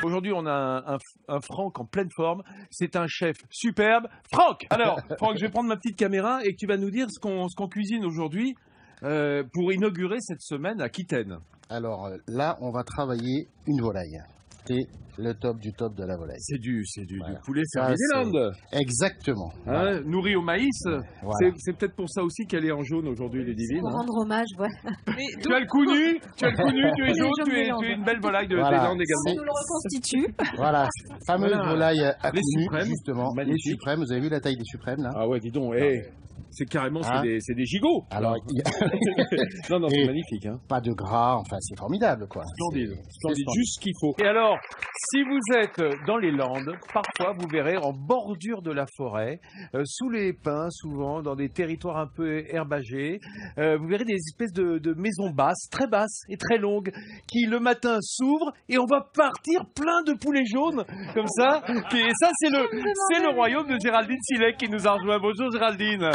Aujourd'hui, on a un Franck en pleine forme. C'est un chef superbe. Franck! Alors, Franck, je vais prendre ma petite caméra et tu vas nous dire ce qu'on cuisine aujourd'hui pour inaugurer cette semaine à Kitten. Alors là, on va travailler une volaille. C'est le top du top de la volaille. C'est du Voilà. poulet Ça, Fermiland. Exactement. Hein, nourri au maïs. Voilà. C'est peut-être pour ça aussi qu'elle est en jaune aujourd'hui, les divines. Pour rendre hommage, voilà. Tu as le cou nu, tu es jaune, tu es une belle volaille de Voilà. Thaïlande également. On nous le reconstitue. Voilà, fameuse Voilà. volaille à Les coulis, suprêmes, justement. Les magnifiques. suprêmes, vous avez vu la taille des suprêmes là? Ah ouais, dis donc, c'est carrément Hein c'est des gigots. Alors, il y a Non, c'est Et- magnifique. Hein. pas de gras, enfin c'est formidable quoi. Splendide, C'est splendide, splendide. juste ce qu'il faut. Et alors, si vous êtes dans les Landes, parfois vous verrez en bordure de la forêt, sous les pins souvent, dans des territoires un peu herbagés, vous verrez des espèces de maisons basses, très basses et très longues, qui le matin s'ouvrent et on va partir plein de poulets jaunes, comme ça. Et ça, c'est le royaume de Géraldine Silek qui nous a rejoint. Bonjour Géraldine.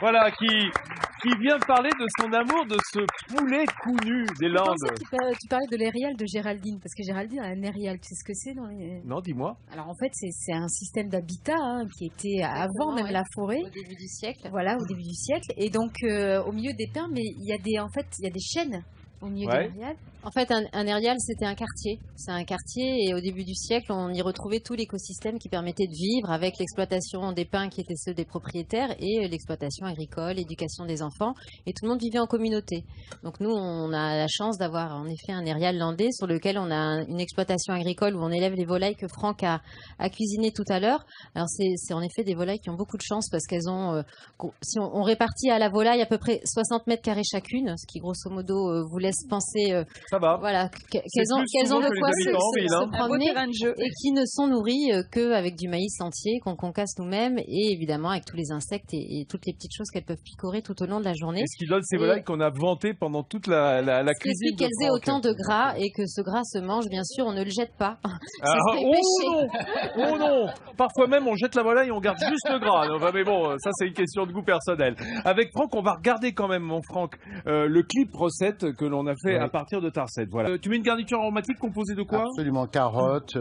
Voilà, qui vient parler de son amour de ce poulet cou nu des Je Landes. pensais que tu parlais de l'érial de Géraldine, parce que Géraldine a un érial. Tu sais ce que c'est dans les... Non, dis-moi. Alors en fait, c'est un système d'habitat qui était avant même ouais. la forêt. Au début du siècle. Voilà, au début du siècle. Et donc, au milieu des pins, mais il y a des chênes au milieu Ouais. de l'érial. En fait, un érial, c'était un quartier. C'est un quartier et au début du siècle, on y retrouvait tout l'écosystème qui permettait de vivre avec l'exploitation des pins qui étaient ceux des propriétaires et l'exploitation agricole, l'éducation des enfants. Et tout le monde vivait en communauté. Donc nous, on a la chance d'avoir en effet un érial landais sur lequel on a une exploitation agricole où on élève les volailles que Franck a cuisinées tout à l'heure. Alors c'est en effet des volailles qui ont beaucoup de chance parce qu'elles ont, si on répartit à la volaille à peu près 60 mètres carrés chacune, ce qui grosso modo vous laisse penser Ça va. voilà, C'est qu'elles ont souvent de que les quoi habitants en ville, hein. se promener de jeu. et qui ne sont nourries qu'avec du maïs entier qu'on concasse nous-mêmes et évidemment avec tous les insectes et toutes les petites choses qu'elles peuvent picorer tout au long de la journée. Et ce qui donne ces Et- volailles qu'on a vantées pendant toute la Ce qui cuisine. explique de qu'elles aient Franck. autant de gras et que ce gras se mange, bien sûr, on ne le jette pas. Ah, serait oh péché. non, oh non. Parfois même on jette la volaille et on garde juste le gras. Enfin, mais bon, ça c'est une question de goût personnel. Avec Franck, on va regarder quand même, mon Franck, le clip recette que l'on a fait Ouais. à partir de ta recette. Voilà. Tu mets une garniture aromatique composée de quoi? Absolument, carottes,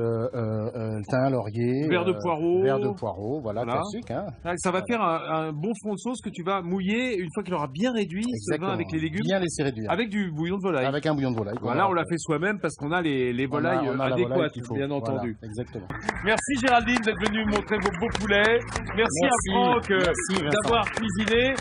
thym, laurier. Verre de poireau. Verre de poireau, voilà, Voilà. classique. Hein. Ah, ça va faire un bon fond de sauce que tu vas mouiller une fois qu'il aura bien réduit ce vin Exactement. avec les légumes, Bien laisser réduire. avec du bouillon de volaille. Avec un bouillon de volaille. Voilà, on l'a fait soi-même parce qu'on a les volailles on a la adéquates, volaille qu'il faut. bien Voilà, entendu. exactement. Merci Géraldine d'être venue montrer vos beaux poulets. Merci à Franck Merci, Vincent. d'avoir cuisiné.